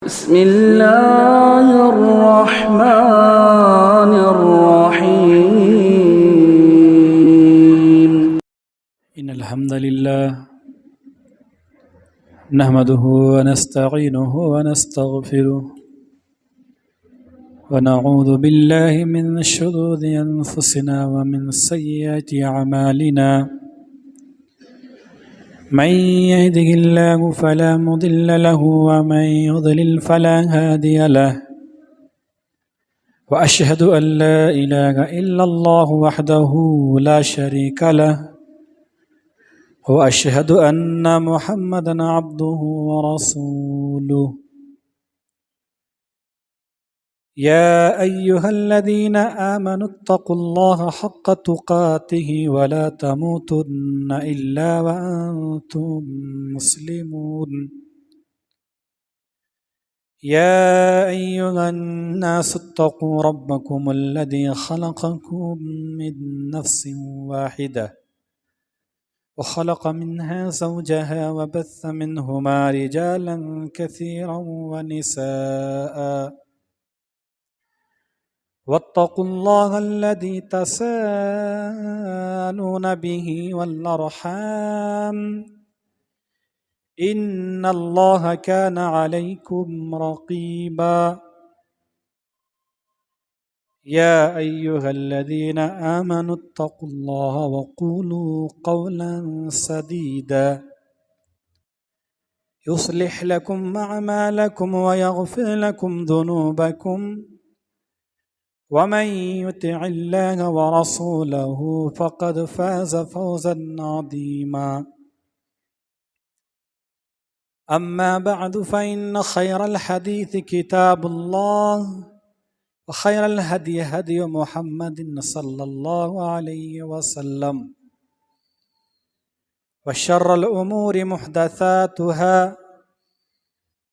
بسم الله الرحمن الرحيم. إن الحمد لله نحمده ونستعينه ونستغفره ونعوذ بالله من شرور أنفسنا ومن سيئات أعمالنا من يهده الله فلا مضل له ومن يضلل فلا هادي له وأشهد أن لا إله إلا الله وحده لا شريك له وأشهد أن محمدًا عبده ورسوله يا أيها الذين آمنوا اتقوا الله حق تقاته ولا تموتن إلا وأنتم مسلمون يا أيها الناس اتقوا ربكم الذي خلقكم من نفس واحدة وخلق منها زوجها وبث منهما رجالا كثيرا ونساء واتقوا الله الذي تساءلون به والأرحام إن الله كان عليكم رقيبا يا أيها الذين آمنوا اتقوا الله وقولوا قولا سديدا يصلح لكم أعمالكم ويغفر لكم ذنوبكم ومن يطع الله ورسوله فقد فاز فوزا عظيما أما بعد فإن خير الحديث كتاب الله وخير الهدي هدي محمد صلى الله عليه وسلم وشر الأمور محدثاتها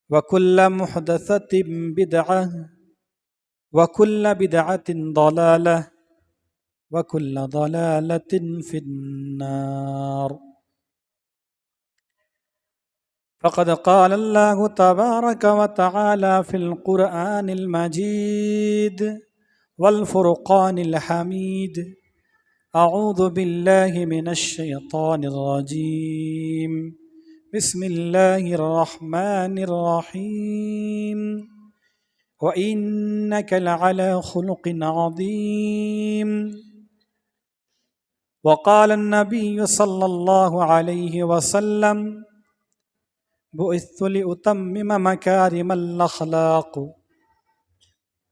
وكل محدثة بدعة وكل بدعة ضلالة وكل ضلالة في النار فقد قال الله تبارك وتعالى في القرآن المجيد والفرقان الحميد أعوذ بالله من الشيطان الرجيم بسم الله الرحمن الرحيم وإنك لعلى خلق عظيم وقال النبي صلى الله عليه وسلم بعثت لأتمم مكارم الأخلاق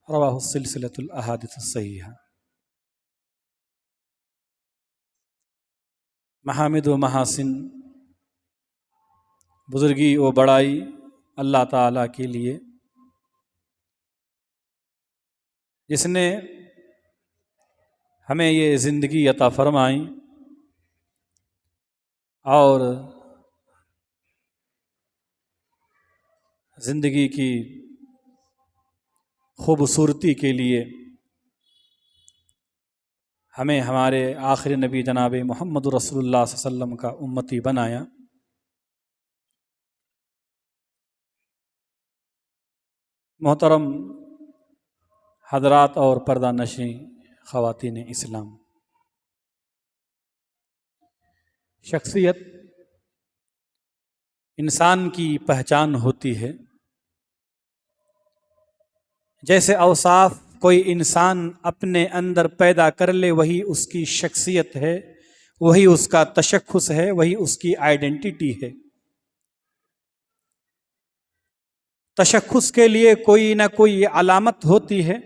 رواه السلسلة الأحاديث الصحيحة. محامد و محاسن، بزرگی و بڑائی اللہ تعالیٰ کے لیے، جس نے ہمیں یہ زندگی عطا فرمائی اور زندگی کی خوبصورتی کے لیے ہمیں ہمارے آخری نبی جناب محمد رسول اللہ صلی اللہ علیہ وسلم کا امتی بنایا۔ محترم حضرات اور پردہ نشین خواتین اسلام، شخصیت انسان کی پہچان ہوتی ہے۔ جیسے اوصاف کوئی انسان اپنے اندر پیدا کر لے وہی اس کی شخصیت ہے، وہی اس کا تشخص ہے، وہی اس کی آئیڈینٹی ہے۔ تشخص کے لیے کوئی نہ کوئی علامت ہوتی ہے،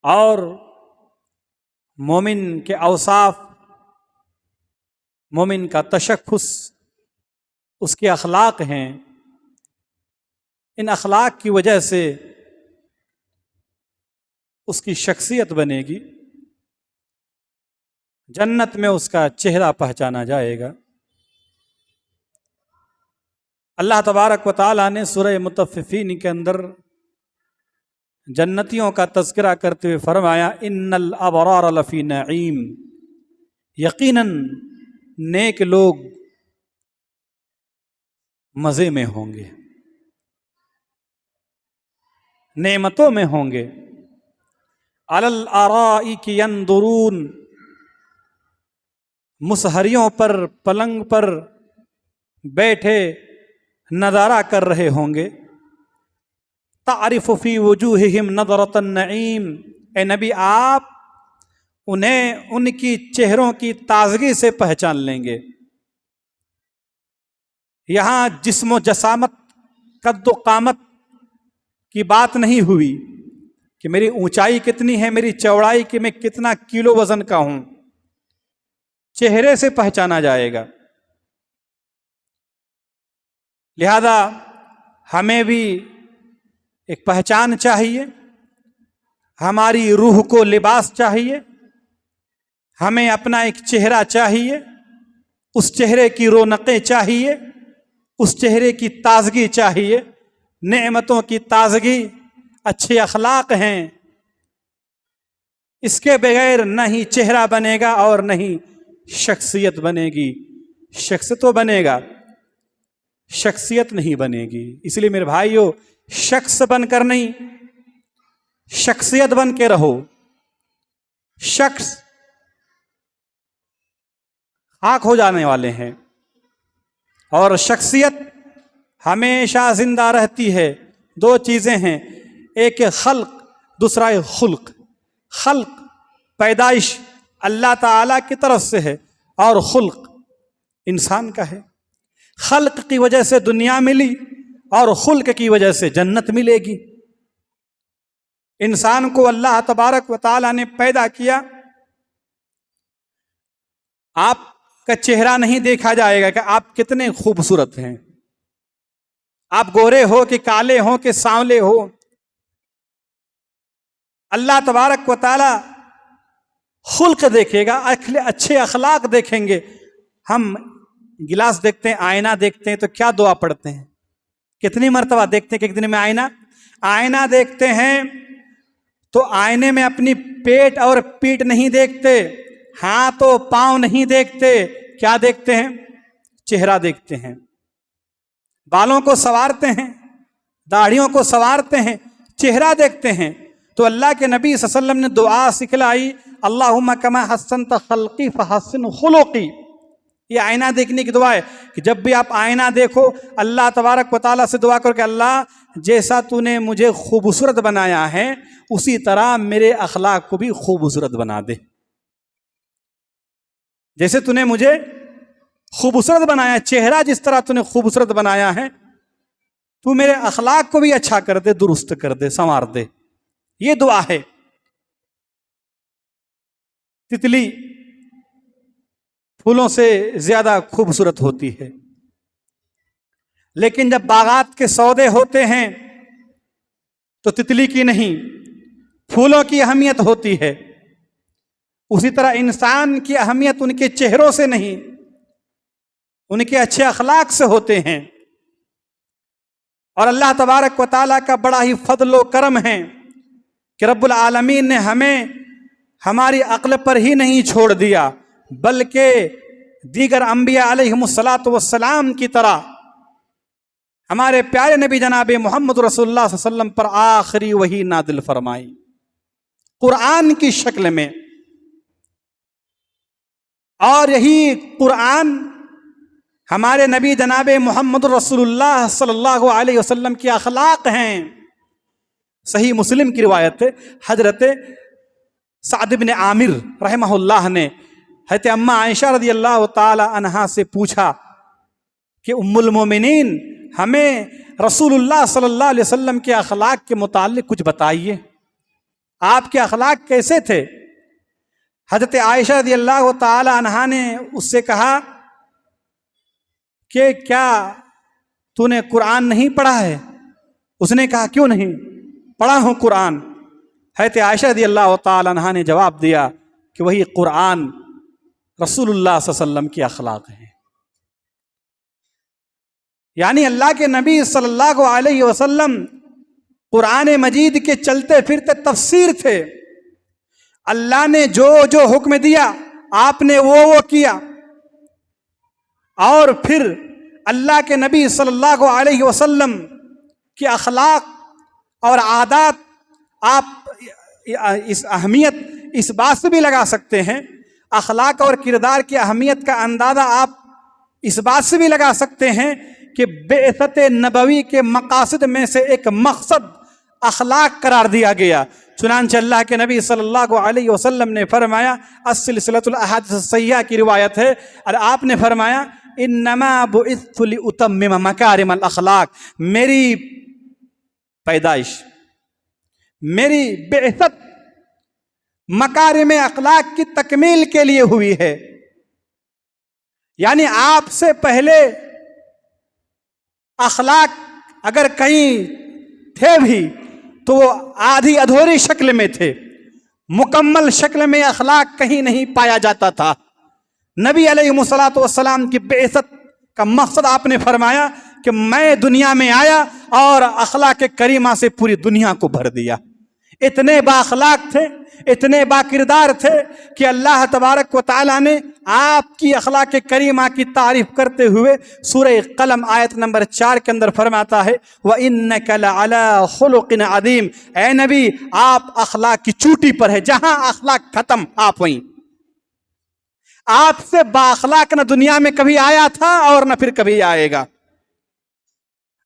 اور مومن کے اوصاف، مومن کا تشخص اس کے اخلاق ہیں۔ ان اخلاق کی وجہ سے اس کی شخصیت بنے گی، جنت میں اس کا چہرہ پہچانا جائے گا۔ اللہ تبارک و تعالیٰ نے سورہ مطففین کے اندر جنتیوں کا تذکرہ کرتے ہوئے فرمایا ان الابرار لفی نعیم، یقیناً نیک لوگ مزے میں ہوں گے، نعمتوں میں ہوں گے. علی الارائک ینظرون، مصہریوں پر، پلنگ پر بیٹھے نظارہ کر رہے ہوں گے. تعرف فی وجوہہم نظرۃ النعیم، اے نبی آپ انہیں ان کی چہروں کی تازگی سے پہچان لیں گے. یہاں جسم و جسامت، قد و قامت کی بات نہیں ہوئی کہ میری اونچائی کتنی ہے، میری چوڑائی کہ میں کتنا کلو وزن کا ہوں. چہرے سے پہچانا جائے گا. لہذا ہمیں بھی ایک پہچان چاہیے، ہماری روح کو لباس چاہیے، ہمیں اپنا ایک چہرہ چاہیے، اس چہرے کی رونقیں چاہیے، اس چہرے کی تازگی چاہیے، نعمتوں کی تازگی، اچھے اخلاق ہیں. اس کے بغیر نہ ہی چہرہ بنے گا اور نہ ہی شخصیت بنے گی. شخص تو بنے گا، شخصیت نہیں بنے گی. اس لیے میرے بھائیو، شخص بن کر نہیں، شخصیت بن کے رہو. شخص خاک ہو جانے والے ہیں اور شخصیت ہمیشہ زندہ رہتی ہے. دو چیزیں ہیں، ایک خلق، دوسرا خلق. خلق پیدائش اللہ تعالی کی طرف سے ہے اور خلق انسان کا ہے. خلق کی وجہ سے دنیا ملی اور خلق کی وجہ سے جنت ملے گی. انسان کو اللہ تبارک و تعالی نے پیدا کیا. آپ کا چہرہ نہیں دیکھا جائے گا کہ آپ کتنے خوبصورت ہیں، آپ گورے ہو کہ کالے ہو کہ سانولے ہو. اللہ تبارک و تعالی خلق دیکھے گا، اچھے اخلاق دیکھیں گے. ہم گلاس دیکھتے ہیں، آئینہ دیکھتے ہیں تو کیا دعا پڑھتے ہیں؟ کتنی مرتبہ دیکھتے ہیں کہ ایک دن میں آئینہ دیکھتے ہیں تو آئینے میں اپنی پیٹ اور پیٹ نہیں دیکھتے، ہاتھ و پاؤں نہیں دیکھتے. کیا دیکھتے ہیں؟ چہرہ دیکھتے ہیں. بالوں کو سنوارتے ہیں، داڑھیوں کو سنوارتے ہیں، چہرہ دیکھتے ہیں. تو اللہ کے نبی صلی اللہ علیہ وسلم نے دعا سکھلائی، اللہم کما حسنت خلقی فحسن خلقی. یہ آئینہ دیکھنے کی دعا ہے کہ جب بھی آپ آئینہ دیکھو اللہ تبارک و تعالیٰ سے دعا کرو کہ اللہ جیسا تو نے مجھے خوبصورت بنایا ہے اسی طرح میرے اخلاق کو بھی خوبصورت بنا دے. جیسے تو نے مجھے خوبصورت بنایا، چہرہ جس طرح تو نے خوبصورت بنایا ہے، تو میرے اخلاق کو بھی اچھا کر دے، درست کر دے، سنوار دے. یہ دعا ہے. تتلی پھولوں سے زیادہ خوبصورت ہوتی ہے، لیکن جب باغات کے سودے ہوتے ہیں تو تتلی کی نہیں، پھولوں کی اہمیت ہوتی ہے. اسی طرح انسان کی اہمیت ان کے چہروں سے نہیں، ان کے اچھے اخلاق سے ہوتے ہیں. اور اللہ تبارک و تعالیٰ کا بڑا ہی فضل و کرم ہے کہ رب العالمین نے ہمیں ہماری عقل پر ہی نہیں چھوڑ دیا، بلکہ دیگر انبیاء علیہم السلام کی طرح ہمارے پیارے نبی جناب محمد رسول اللہ صلی اللہ علیہ وسلم پر آخری وحی نازل فرمائی قرآن کی شکل میں. اور یہی قرآن ہمارے نبی جناب محمد رسول اللہ صلی اللہ علیہ وسلم کی اخلاق ہیں. صحیح مسلم کی روایت ہے، حضرت سعد بن عامر رحمہ اللہ نے حضرت اماں عائشہ رضی اللہ تعالی عنہا سے پوچھا کہ ام المومنین ہمیں رسول اللہ صلی اللہ علیہ وسلم کے اخلاق کے متعلق کچھ بتائیے، آپ کے اخلاق کیسے تھے؟ حضرت عائشہ رضی اللہ تعالی عنہا نے اس سے کہا کہ کیا تو نے قرآن نہیں پڑھا ہے؟ اس نے کہا کیوں نہیں، پڑھا ہوں قرآن. حضرت عائشہ رضی اللہ تعالی عنہا نے جواب دیا کہ وہی قرآن رسول اللہ صلی اللہ علیہ وسلم کے اخلاق ہیں. یعنی اللہ کے نبی صلی اللہ علیہ وسلم قرآن مجید کے چلتے پھرتے تفسیر تھے. اللہ نے جو جو حکم دیا آپ نے وہ کیا، اور پھر اللہ کے نبی صلی اللہ علیہ وسلم کی اخلاق اور عادات آپ اس اہمیت اس بات سے بھی لگا سکتے ہیں، اخلاق اور کردار کی اہمیت کا اندازہ آپ اس بات سے بھی لگا سکتے ہیں کہ بعثت نبوی کے مقاصد میں سے ایک مقصد اخلاق قرار دیا گیا۔ چنانچہ اللہ کے نبی صلی اللہ علیہ وسلم نے فرمایا، السلسلۃ الاحادیث الصحیحہ کی روایت ہے، اور آپ نے فرمایا انما بعثت لاتمم مکارم الاخلاق، میری پیدائش، میری بعثت مکارم اخلاق کی تکمیل کے لیے ہوئی ہے۔ یعنی آپ سے پہلے اخلاق اگر کہیں تھے بھی تو وہ آدھی ادھوری شکل میں تھے، مکمل شکل میں اخلاق کہیں نہیں پایا جاتا تھا۔ نبی علیہ الصلوۃ والسلام کی بعثت کا مقصد آپ نے فرمایا کہ میں دنیا میں آیا اور اخلاق کریمہ سے پوری دنیا کو بھر دیا۔ اتنے با اخلاق تھے، اتنے با کردار تھے کہ اللہ تبارک و تعالیٰ نے آپ کی اخلاق کریمہ کی تعریف کرتے ہوئے سورہ قلم آیت نمبر 4 کے اندر فرماتا ہے وَإِنَّكَ لَعَلَىٰ خُلُقٍ عَظِيمٍ، اے نبی آپ اخلاق کی چوٹی پر ہے، جہاں اخلاق ختم آپ وہیں۔ آپ سے با اخلاق نہ دنیا میں کبھی آیا تھا اور نہ پھر کبھی آئے گا۔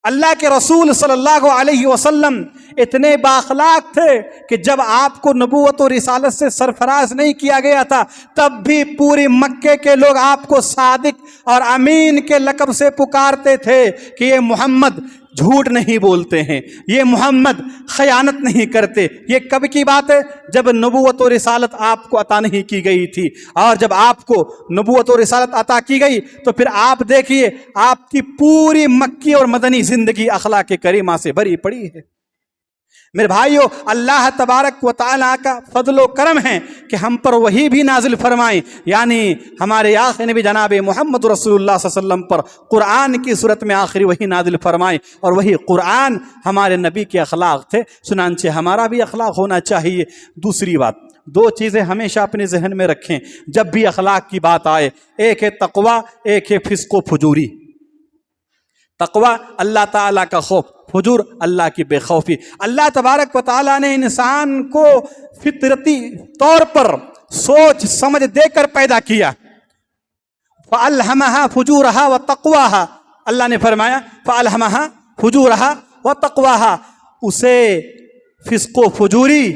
اللہ کے رسول صلی اللہ علیہ وسلم اتنے بااخلاق تھے کہ جب آپ کو نبوت و رسالت سے سرفراز نہیں کیا گیا تھا تب بھی پوری مکے کے لوگ آپ کو صادق اور امین کے لقب سے پکارتے تھے کہ یہ محمد جھوٹ نہیں بولتے ہیں، یہ محمد خیانت نہیں کرتے۔ یہ کب کی بات ہے؟ جب نبوت و رسالت آپ کو عطا نہیں کی گئی تھی، اور جب آپ کو نبوت و رسالت عطا کی گئی تو پھر آپ دیکھیے آپ کی پوری مکی اور مدنی زندگی اخلاق کریمہ سے بھری پڑی ہے۔ میرے بھائیو، اللہ تبارک و تعالیٰ کا فضل و کرم ہے کہ ہم پر وحی بھی نازل فرمائیں، یعنی ہمارے آخری نبی جناب محمد رسول اللہ صلی اللہ علیہ وسلم پر قرآن کی صورت میں آخری وحی نازل فرمائیں، اور وہی قرآن ہمارے نبی کے اخلاق تھے، چنانچہ ہمارا بھی اخلاق ہونا چاہیے۔ دوسری بات، دو چیزیں ہمیشہ اپنے ذہن میں رکھیں جب بھی اخلاق کی بات آئے، ایک ہے تقوی، ایک ہے فسق و فجوری۔ تقوی اللہ تعالیٰ کا خوف، فجور اللہ کی بے خوفی۔ اللہ تبارک و تعالیٰ نے انسان کو فطرتی طور پر سوچ سمجھ دے کر پیدا کیا، فَأَلْهَمَهَا فُجُورَهَا وَتَقْوَاهَا، اللہ نے فرمایا فَأَلْهَمَهَا فُجُورَهَا وَتَقْوَاهَا، اسے فسق و فجوری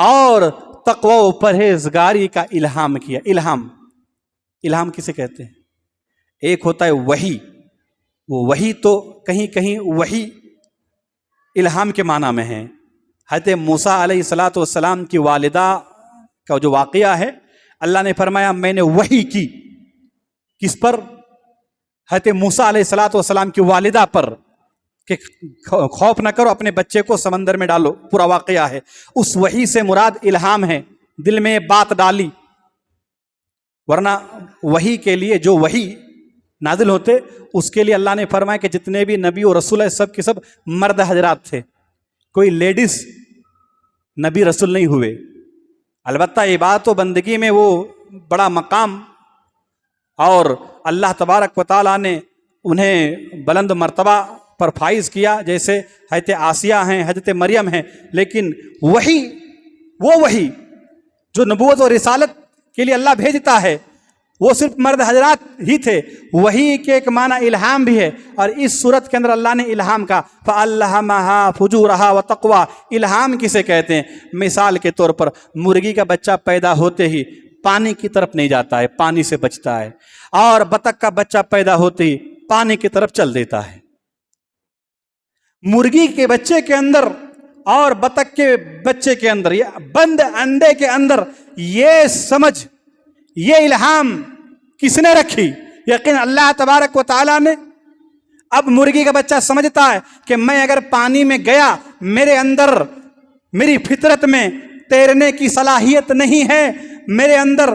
اور تقوی و پرہیزگاری کا الہام کیا۔ الہام کسے کہتے ہیں؟ ایک ہوتا ہے وحی، وہ وحی تو کہیں کہیں وحی الہام کے معنی میں ہے۔ حضرت موسیٰ علیہ السلام کی والدہ کا جو واقعہ ہے، اللہ نے فرمایا میں نے وحی کی کس پر؟ حضرت موسیٰ علیہ السلام کی والدہ پر، کہ خوف نہ کرو، اپنے بچے کو سمندر میں ڈالو، پورا واقعہ ہے۔ اس وحی سے مراد الہام ہے، دل میں بات ڈالی، ورنہ وحی کے لیے جو وحی نازل ہوتے اس کے لیے اللہ نے فرمایا کہ جتنے بھی نبی و رسول سب کے سب مرد حضرات تھے، کوئی لیڈیز نبی رسول نہیں ہوئے۔ البتہ عبادت و بندگی میں وہ بڑا مقام اور اللہ تبارک و تعالیٰ نے انہیں بلند مرتبہ پر فائز کیا، جیسے حضرت آسیہ ہیں، حضرت مریم ہیں، لیکن وحی، وہ وحی جو نبوت و رسالت کے لیے اللہ بھیجتا ہے وہ صرف مرد حضرات ہی تھے۔ وحی کے ایک معنی الہام بھی ہے، اور اس صورت کے اندر اللہ نے الہام کا فَأَلْهَمَهَا فُجُورَهَا وَتَقْوَى۔ الہام کسے کہتے ہیں؟ مثال کے طور پر مرغی کا بچہ پیدا ہوتے ہی پانی کی طرف نہیں جاتا ہے، پانی سے بچتا ہے، اور بطخ کا بچہ پیدا ہوتے ہی پانی کی طرف چل دیتا ہے۔ مرغی کے بچے کے اندر اور بطخ کے بچے کے اندر، یہ بند انڈے کے اندر یہ سمجھ، یہ الہام کس نے رکھی؟ یقین اللہ تبارک و تعالیٰ نے۔ اب مرغی کا بچہ سمجھتا ہے کہ میں اگر پانی میں گیا، میرے اندر، میری فطرت میں تیرنے کی صلاحیت نہیں ہے، میرے اندر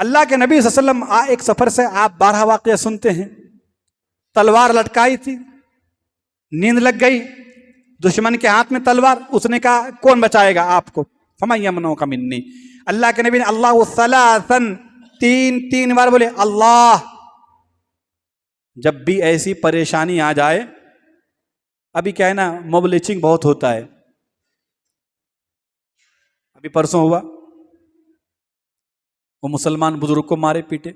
اللہ کے نبی صلی اللہ علیہ وسلم ایک سفر سے آپ 12 واقعہ سنتے ہیں. تلوار لٹکائی تھی, نیند لگ گئی, دشمن کے ہاتھ میں تلوار, اس نے کہا کون بچائے گا آپ کو؟ فَمَن يَمْنَعُكَ مِنِّي. اللہ کے نبی نے اللہ ثلاثاً تین بار بولے اللہ. جب بھی ایسی پریشانی آ جائے, ابھی کیا ہے نا, موب لنچنگ بہت ہوتا ہے, ابھی پرسوں ہوا, وہ مسلمان بزرگ کو مارے پیٹے.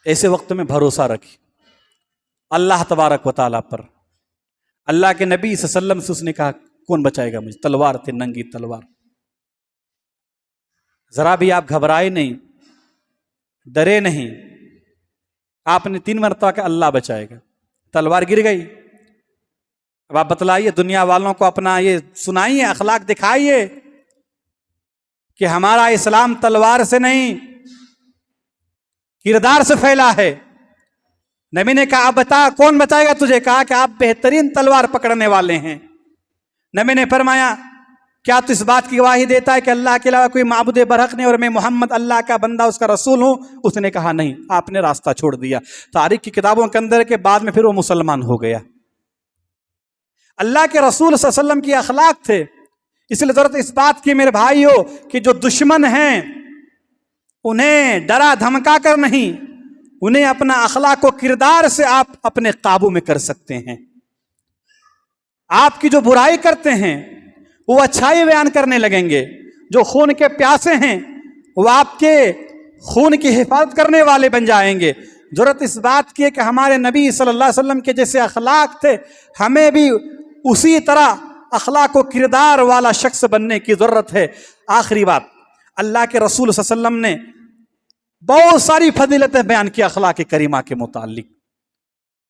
ایسے وقت میں بھروسہ رکھی اللہ تبارک و تعالیٰ پر. اللہ کے نبی صلی اللہ علیہ وسلم سے اس نے کہا کون بچائے گا مجھے؟ تلوار تھی, ننگی تلوار. ذرا بھی آپ گھبرائے نہیں, ڈرے نہیں, آپ نے 3 مرتبہ کہ اللہ بچائے گا. تلوار گر گئی. اب آپ بتلائیے, دنیا والوں کو اپنا یہ سنائیے, اخلاق دکھائیے کہ ہمارا اسلام تلوار سے نہیں کردار سے پھیلا ہے. نبی نے کہا آپ بتا کون بچائے گا تجھے؟ کہا کہ آپ بہترین تلوار پکڑنے والے ہیں. نبی نے فرمایا کیا تو اس بات کی گواہی دیتا ہے کہ اللہ کے علاوہ کوئی معبود برحق نہیں اور میں محمد اللہ کا بندہ اس کا رسول ہوں؟ اس نے کہا نہیں. آپ نے راستہ چھوڑ دیا. تاریخ کی کتابوں کے اندر کے بعد میں پھر وہ مسلمان ہو گیا. اللہ کے رسول صلی اللہ علیہ وسلم کی اخلاق تھے. اس لیے ضرورت اس بات کی میرے بھائیو کہ جو دشمن ہیں انہیں ڈرا دھمکا کر نہیں, انہیں اپنا اخلاق و کردار سے آپ اپنے قابو میں کر سکتے ہیں. آپ کی جو برائی کرتے ہیں وہ اچھائی بیان کرنے لگیں گے. جو خون کے پیاسے ہیں وہ آپ کے خون کی حفاظت کرنے والے بن جائیں گے. ضرورت اس بات کی ہے کہ ہمارے نبی صلی اللہ علیہ وسلم کے جیسے اخلاق تھے, ہمیں بھی اسی طرح اخلاق و کردار والا شخص بننے کی ضرورت ہے. آخری بات, اللہ کے رسول صلی اللہ علیہ وسلم نے بہت ساری فضیلتیں بیان کی اخلاق کریمہ کے متعلق.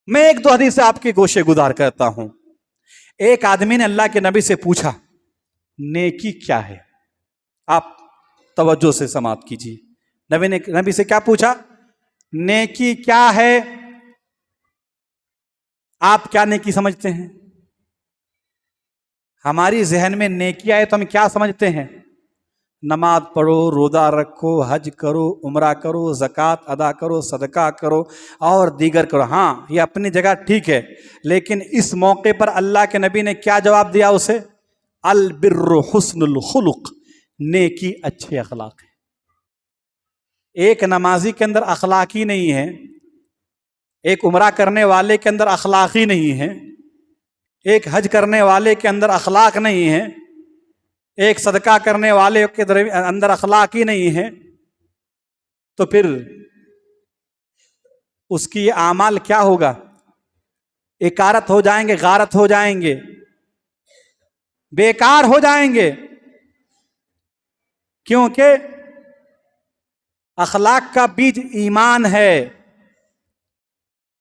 میں 1-2 حدیث سے آپ کے گوشے گزار کرتا ہوں. ایک آدمی نے اللہ کے نبی سے پوچھا نیکی کیا ہے؟ آپ توجہ سے سماعت کیجیے. نبی نے نبی سے کیا پوچھا؟ نیکی کیا ہے؟ آپ کیا نیکی سمجھتے ہیں؟ ہماری ذہن میں نیکی آئے تو ہم کیا سمجھتے ہیں؟ نماز پڑھو, روزہ رکھو, حج کرو, عمرہ کرو, زکوٰۃ ادا کرو, صدقہ کرو اور دیگر کرو. ہاں یہ اپنی جگہ ٹھیک ہے, لیکن اس موقع پر اللہ کے نبی نے کیا جواب دیا اسے؟ البر حسن الخلق, نیکی اچھے اخلاق ہے. ایک نمازی کے اندر اخلاق ہی نہیں ہے, ایک عمرہ کرنے والے کے اندر اخلاق ہی نہیں ہے, ایک حج کرنے والے کے اندر اخلاق نہیں ہے, ایک صدقہ کرنے والے کے اندر اخلاق ہی نہیں ہے, تو پھر اس کی اعمال کیا ہوگا؟ اکارت ہو جائیں گے, غارت ہو جائیں گے, بیکار ہو جائیں گے. کیونکہ اخلاق کا بیج ایمان ہے.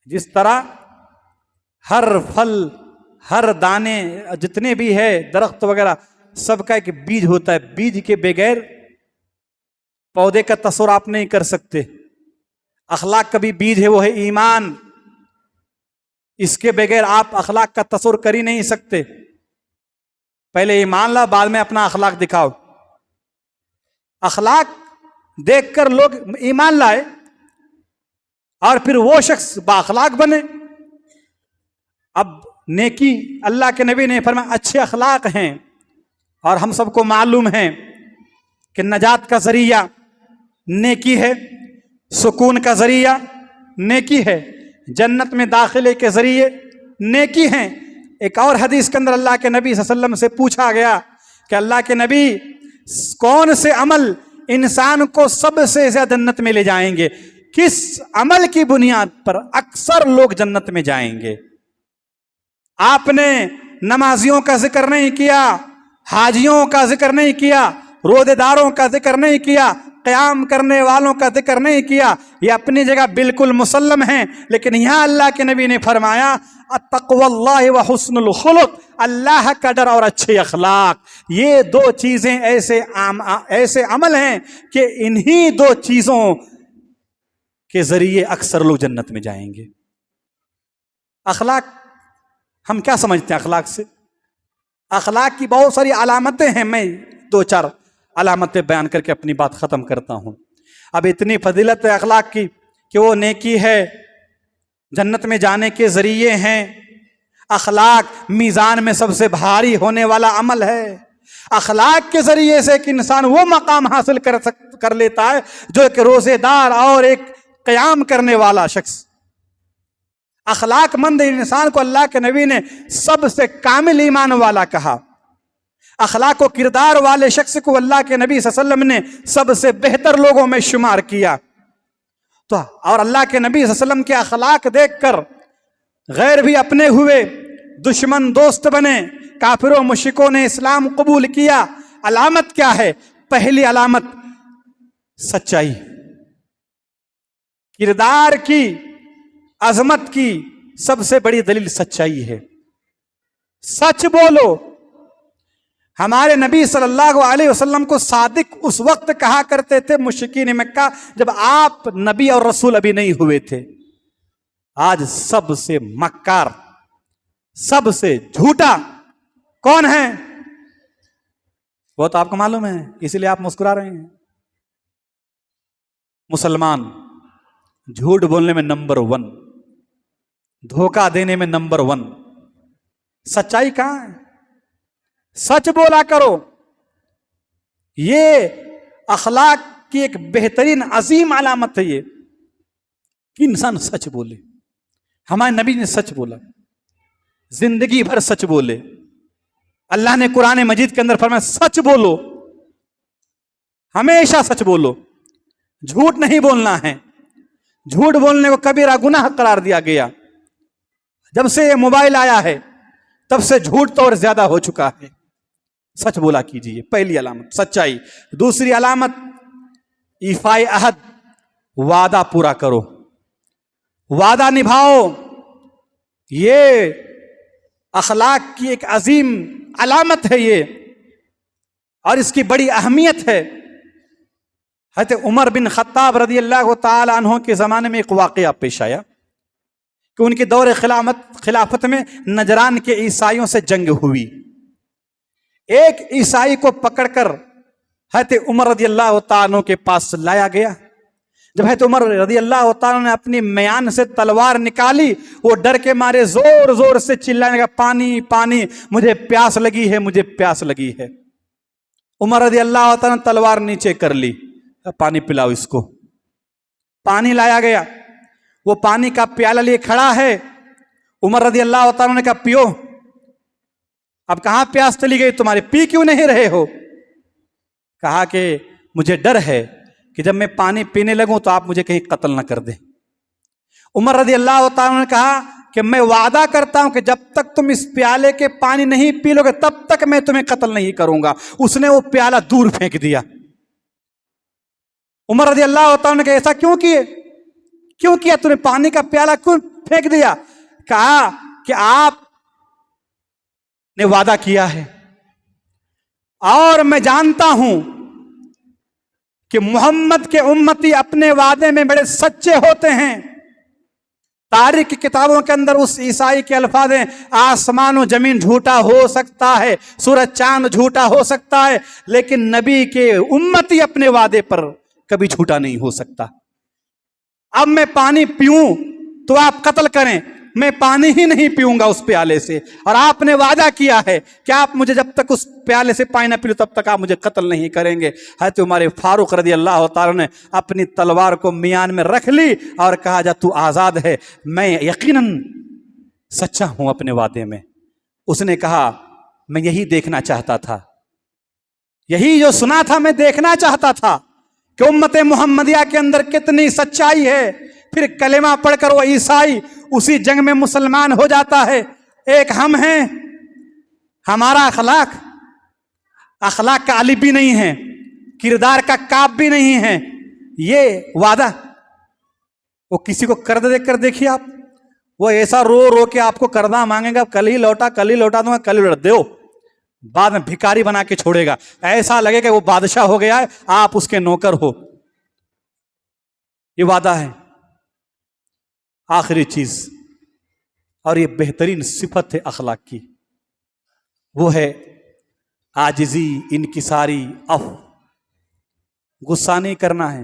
جس طرح ہر پھل, ہر دانے, جتنے بھی ہے درخت وغیرہ, سب کا ایک بیج ہوتا ہے. بیج کے بغیر پودے کا تصور آپ نہیں کر سکتے. اخلاق کا بھی بیج ہے, وہ ہے ایمان. اس کے بغیر آپ اخلاق کا تصور کر ہی نہیں سکتے. پہلے ایمان لا, بعد میں اپنا اخلاق دکھاؤ. اخلاق دیکھ کر لوگ ایمان لائے اور پھر وہ شخص با اخلاق بنے. اب نیکی, اللہ کے نبی نے فرمایا اچھے اخلاق ہیں, اور ہم سب کو معلوم ہے کہ نجات کا ذریعہ نیکی ہے, سکون کا ذریعہ نیکی ہے, جنت میں داخلے کے ذریعے نیکی ہیں. ایک اور حدیث کے اندر اللہ کے نبی صلی اللہ علیہ وسلم سے پوچھا گیا کہ اللہ کے نبی کون سے عمل انسان کو سب سے زیادہ جنت میں لے جائیں گے؟ کس عمل کی بنیاد پر اکثر لوگ جنت میں جائیں گے؟ آپ نے نمازیوں کا ذکر نہیں کیا, حاجیوں کا ذکر نہیں کیا, روزے داروں کا ذکر نہیں کیا, قیام کرنے والوں کا ذکر نہیں کیا. یہ اپنی جگہ بالکل مسلم ہیں, لیکن یہاں اللہ کے نبی نے فرمایا تقوی اللہ و حسن الخلق, اللہ کا ڈر اور اچھے اخلاق. یہ 2 چیزیں ایسے عمل ہیں کہ انہی 2 چیزوں کے ذریعے اکثر لوگ جنت میں جائیں گے. اخلاق ہم کیا سمجھتے ہیں اخلاق سے؟ اخلاق کی بہت ساری علامتیں ہیں. میں 2-4 علامتیں بیان کر کے اپنی بات ختم کرتا ہوں. اب اتنی فضیلت ہے اخلاق کی کہ وہ نیکی ہے، جنت میں جانے کے ذریعے ہیں۔ اخلاق میزان میں سب سے بھاری ہونے والا عمل ہے۔ اخلاق کے ذریعے سے ایک انسان وہ مقام حاصل کر لیتا ہے جو ایک روزے دار اور ایک قیام کرنے والا شخص۔ اخلاق مند انسان کو اللہ کے نبی نے سب سے کامل ایمان والا کہا۔ اخلاق و کردار والے شخص کو اللہ کے نبی صلی اللہ علیہ وسلم نے سب سے بہتر لوگوں میں شمار کیا۔ تو اور اللہ کے نبی صلی اللہ علیہ وسلم کے اخلاق دیکھ کر غیر بھی اپنے ہوئے، دشمن دوست بنے، کافروں مشرکوں نے اسلام قبول کیا۔ علامت کیا ہے؟ پہلی علامت سچائی، کردار کی عظمت کی سب سے بڑی دلیل سچائی ہے۔ سچ بولو۔ ہمارے نبی صلی اللہ علیہ وسلم کو صادق اس وقت کہا کرتے تھے مشرکین مکہ جب آپ نبی اور رسول ابھی نہیں ہوئے تھے۔ آج سب سے مکار، سب سے جھوٹا کون ہے؟ وہ تو آپ کو معلوم ہے، اسی لیے آپ مسکرا رہے ہیں۔ مسلمان جھوٹ بولنے میں نمبر 1، دھوکہ دینے میں نمبر 1۔ سچائی کہاں ہے؟ سچ بولا کرو۔ یہ اخلاق کی ایک بہترین عظیم علامت ہے یہ کہ انسان سچ بولے۔ ہمارے نبی نے سچ بولا، زندگی بھر سچ بولے۔ اللہ نے قرآن مجید کے اندر فرمایا سچ بولو، ہمیشہ سچ بولو، جھوٹ نہیں بولنا ہے۔ جھوٹ بولنے کو کبیرہ گناہ قرار دیا گیا۔ جب سے یہ موبائل آیا ہے تب سے جھوٹ تو اور زیادہ ہو چکا ہے۔ سچ بولا کیجیے، پہلی علامت سچائی۔ دوسری علامت ایفائے عہد، وعدہ پورا کرو، وعدہ نبھاؤ۔ یہ اخلاق کی ایک عظیم علامت ہے یہ، اور اس کی بڑی اہمیت ہے۔ حضرت عمر بن خطاب رضی اللہ تعالی عنہ کے زمانے میں ایک واقعہ پیش آیا کہ ان کے دور خلافت میں نجران کے عیسائیوں سے جنگ ہوئی۔ ایک عیسائی کو پکڑ کر حضرت عمر رضی اللہ تعالیٰ کے پاس لایا گیا۔ جب حضرت عمر رضی اللہ تعالیٰ نے اپنی میان سے تلوار نکالی، وہ ڈر کے مارے زور زور سے چلانے لگا، پانی پانی، مجھے پیاس لگی ہے، مجھے پیاس لگی ہے۔ عمر رضی اللہ تعالیٰ نے تلوار نیچے کر لی، پانی پلاؤ اس کو۔ پانی لایا گیا، وہ پانی کا پیالہ لیے کھڑا ہے۔ عمر رضی اللہ تعالیٰ نے کہا پیو۔ اب کہاں پیاس چلی گئی تمہاری، پی کیوں نہیں رہے ہو؟ کہا کہ مجھے ڈر ہے کہ جب میں پانی پینے لگوں تو آپ مجھے کہیں قتل نہ کر دیں۔ عمر رضی اللہ تعالیٰ نے کہا کہ میں وعدہ کرتا ہوں کہ جب تک تم اس پیالے کے پانی نہیں پی لو گے تب تک میں تمہیں قتل نہیں کروں گا۔ اس نے وہ پیالہ دور پھینک دیا۔ عمر رضی اللہ تعالیٰ نے کہا ایسا کیوں کیا تم نے پانی کا پیالہ کیوں پھینک دیا؟ کہا کہ آپ نے وعدہ کیا ہے اور میں جانتا ہوں کہ محمد کے امتی اپنے وعدے میں بڑے سچے ہوتے ہیں۔ تاریخ کی کتابوں کے اندر اس عیسائی کے الفاظ ہیں، آسمان و زمین جھوٹا ہو سکتا ہے، سورج چاند جھوٹا ہو سکتا ہے، لیکن نبی کے امتی اپنے وعدے پر کبھی جھوٹا نہیں ہو سکتا۔ اب میں پانی پیوں تو آپ قتل کریں، میں پانی ہی نہیں پیوں گا اس پیالے سے، اور آپ نے وعدہ کیا ہے کہ آپ مجھے جب تک اس پیالے سے پانی نہ پی لو تب تک آپ مجھے قتل نہیں کریں گے۔ حضرت عمر فاروق رضی اللہ تعالیٰ نے اپنی تلوار کو میان میں رکھ لی اور کہا جا تو آزاد ہے، میں یقیناً سچا ہوں اپنے وعدے میں۔ اس نے کہا میں یہی دیکھنا چاہتا تھا، یہی جو سنا تھا میں دیکھنا چاہتا تھا کہ امت محمدیہ کے اندر کتنی سچائی ہے۔ پھر کلمہ پڑھ کر وہ عیسائی اسی جنگ میں مسلمان ہو جاتا ہے۔ ایک ہم ہیں، ہمارا اخلاق کا عالم بھی نہیں ہے، کردار کا کاب بھی نہیں ہے۔ یہ وعدہ وہ کسی کو قرض دے کر دیکھیے آپ، وہ ایسا رو رو کے آپ کو قرضہ مانگے گا، کل ہی لوٹا دوں گا، کل ہی دیو، بعد میں بھکاری بنا کے چھوڑے گا، ایسا لگے کہ وہ بادشاہ ہو گیا ہے، آپ اس کے نوکر ہو۔ یہ وعدہ ہے۔ آخری چیز اور یہ بہترین صفت ہے اخلاق کی، وہ ہے عاجزی، انکساری، عفو۔ غصہ نہیں کرنا ہے،